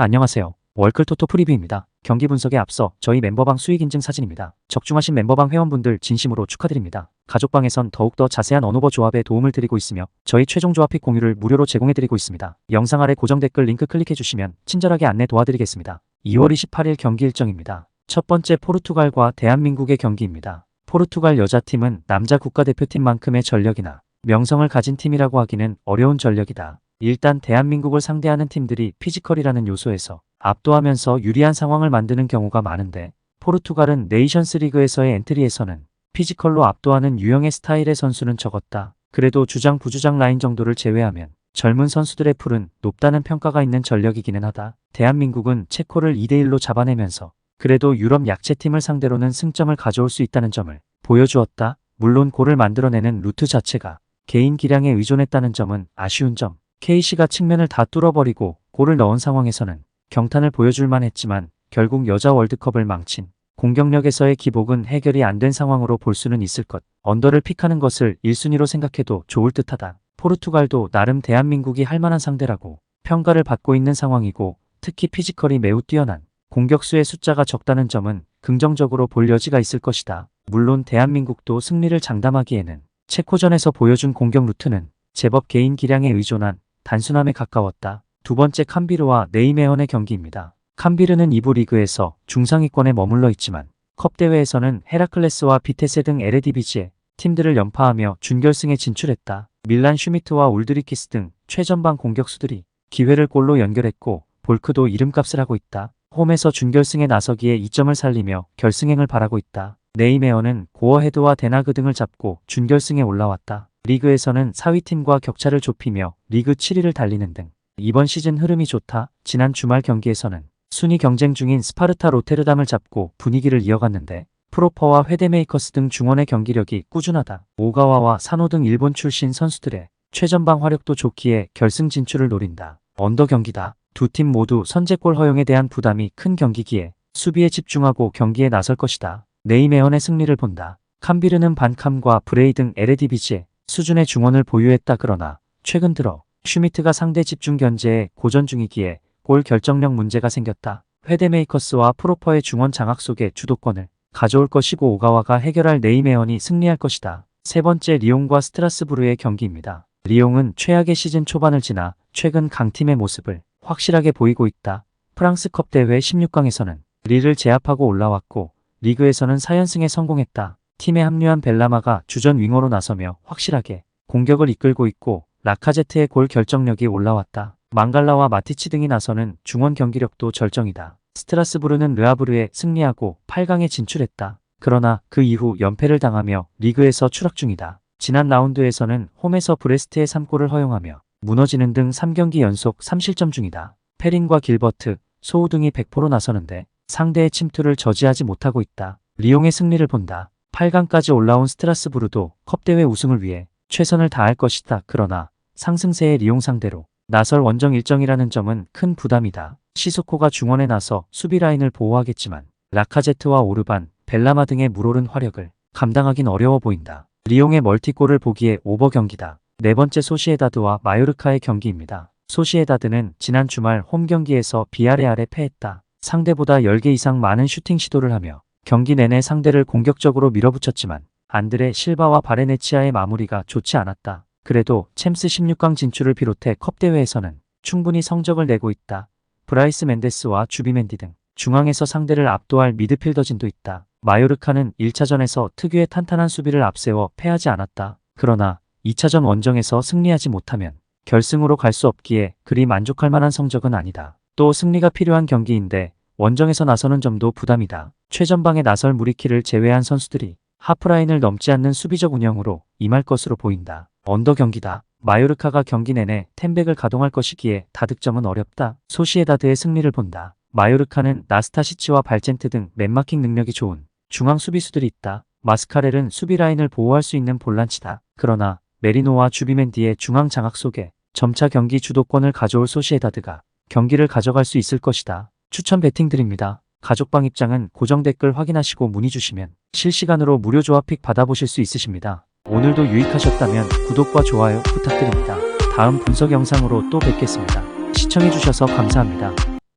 안녕하세요. 월클토토 프리뷰입니다. 경기 분석에 앞서 저희 멤버방 수익 인증 사진입니다. 적중하신 멤버방 회원분들 진심으로 축하드립니다. 가족방에선 더욱더 자세한 언오버 조합에 도움을 드리고 있으며 저희 최종 조합 픽 공유를 무료로 제공해드리고 있습니다. 영상 아래 고정 댓글 링크 클릭해주시면 친절하게 안내 도와드리겠습니다. 2월 28일 경기 일정입니다. 첫 번째 포르투갈과 대한민국의 경기입니다. 포르투갈 여자팀은 남자 국가대표팀만큼의 전력이나 명성을 가진 팀이라고 하기는 어려운 전력이다. 일단 대한민국을 상대하는 팀들이 피지컬이라는 요소에서 압도하면서 유리한 상황을 만드는 경우가 많은데 포르투갈은 네이션스 리그에서의 엔트리에서는 피지컬로 압도하는 유형의 스타일의 선수는 적었다. 그래도 주장 부주장 라인 정도를 제외하면 젊은 선수들의 풀은 높다는 평가가 있는 전력이기는 하다. 대한민국은 체코를 2대1로 잡아내면서 그래도 유럽 약체팀을 상대로는 승점을 가져올 수 있다는 점을 보여주었다. 물론 골을 만들어내는 루트 자체가 개인 기량에 의존했다는 점은 아쉬운 점. KC가 측면을 다 뚫어버리고 골을 넣은 상황에서는 경탄을 보여줄만 했지만 결국 여자 월드컵을 망친 공격력에서의 기복은 해결이 안 된 상황으로 볼 수는 있을 것. 언더를 픽하는 것을 1순위로 생각해도 좋을 듯하다. 포르투갈도 나름 대한민국이 할만한 상대라고 평가를 받고 있는 상황이고 특히 피지컬이 매우 뛰어난 공격수의 숫자가 적다는 점은 긍정적으로 볼 여지가 있을 것이다. 물론 대한민국도 승리를 장담하기에는 체코전에서 보여준 공격 루트는 제법 개인 기량에 의존한 단순함에 가까웠다. 두 번째 캄비르와 네이메헌의 경기입니다. 캄비르는 2부 리그에서 중상위권에 머물러 있지만 컵대회에서는 헤라클레스와 비테세 등 에레디비지의 팀들을 연파하며 준결승에 진출했다. 밀란 슈미트와 울드리키스 등 최전방 공격수들이 기회를 골로 연결했고 볼크도 이름값을 하고 있다. 홈에서 준결승에 나서기에 이점을 살리며 결승행을 바라고 있다. 네이메헌은 고어헤드와 데나그 등을 잡고 준결승에 올라왔다. 리그에서는 4위팀과 격차를 좁히며 리그 7위를 달리는 등 이번 시즌 흐름이 좋다. 지난 주말 경기에서는 순위 경쟁 중인 스파르타 로테르담을 잡고 분위기를 이어갔는데 프로퍼와 회데메이커스 등 중원의 경기력이 꾸준하다. 오가와와 사노 등 일본 출신 선수들의 최전방 화력도 좋기에 결승 진출을 노린다. 언더 경기다. 두 팀 모두 선제골 허용에 대한 부담이 큰 경기기에 수비에 집중하고 경기에 나설 것이다. 네이메헌의 승리를 본다. 캄비르는 반캄과 브레이 등 에레디비지의 수준의 중원을 보유했다. 그러나 최근 들어 슈미트가 상대 집중 견제에 고전 중이기에 골 결정력 문제가 생겼다. 회데메이커스와 프로퍼의 중원 장악 속에 주도권을 가져올 것이고 오가와가 해결할 네이메헌이 승리할 것이다. 세 번째 리옹과 스트라스부르의 경기입니다. 리옹은 최악의 시즌 초반을 지나 최근 강팀의 모습을 확실하게 보이고 있다. 프랑스컵 대회 16강에서는 리를 제압하고 올라왔고 리그에서는 4연승에 성공했다. 팀에 합류한 벨라마가 주전 윙어로 나서며 확실하게 공격을 이끌고 있고 라카제트의 골 결정력이 올라왔다. 망갈라와 마티치 등이 나서는 중원 경기력도 절정이다. 스트라스부르는 르아브르에 승리하고 8강에 진출했다. 그러나 그 이후 연패를 당하며 리그에서 추락 중이다. 지난 라운드에서는 홈에서 브레스트에 3골을 허용하며 무너지는 등 3경기 연속 3실점 중이다. 페린과 길버트, 소우 등이 100%로 나서는데 상대의 침투를 저지하지 못하고 있다. 리옹의 승리를 본다. 8강까지 올라온 스트라스부르도 컵대회 우승을 위해 최선을 다할 것이다. 그러나 상승세의 리옹 상대로 나설 원정 일정이라는 점은 큰 부담이다. 시소코가 중원에 나서 수비 라인을 보호하겠지만 라카제트와 오르반, 벨라마 등의 물오른 화력을 감당하긴 어려워 보인다. 리옹의 멀티골을 보기에 오버 경기다. 네 번째 소시에다드와 마요르카의 경기입니다. 소시에다드는 지난 주말 홈 경기에서 비아레알에 패했다. 상대보다 10개 이상 많은 슈팅 시도를 하며 경기 내내 상대를 공격적으로 밀어붙였지만 안드레 실바와 바레네치아의 마무리가 좋지 않았다. 그래도 챔스 16강 진출을 비롯해 컵대회에서는 충분히 성적을 내고 있다. 브라이스 멘데스와 주비멘디 등 중앙에서 상대를 압도할 미드필더진도 있다. 마요르카는 1차전에서 특유의 탄탄한 수비를 앞세워 패하지 않았다. 그러나 2차전 원정에서 승리하지 못하면 결승으로 갈 수 없기에 그리 만족할 만한 성적은 아니다. 또 승리가 필요한 경기인데 원정에서 나서는 점도 부담이다. 최전방에 나설 무리키를 제외한 선수들이 하프라인을 넘지 않는 수비적 운영으로 임할 것으로 보인다. 언더 경기다. 마요르카가 경기 내내 텐백을 가동할 것이기에 다득점은 어렵다. 소시에다드의 승리를 본다. 마요르카는 나스타시치와 발젠트 등 맨마킹 능력이 좋은 중앙 수비수들이 있다. 마스카렐은 수비 라인을 보호할 수 있는 볼란치다. 그러나 메리노와 주비멘디의 중앙 장악 속에 점차 경기 주도권을 가져올 소시에다드가 경기를 가져갈 수 있을 것이다. 추천 베팅 드립니다. 가족방 입장은 고정 댓글 확인하시고 문의 주시면 실시간으로 무료 조합 픽 받아보실 수 있으십니다. 오늘도 유익하셨다면 구독과 좋아요 부탁드립니다. 다음 분석 영상으로 또 뵙겠습니다. 시청해주셔서 감사합니다.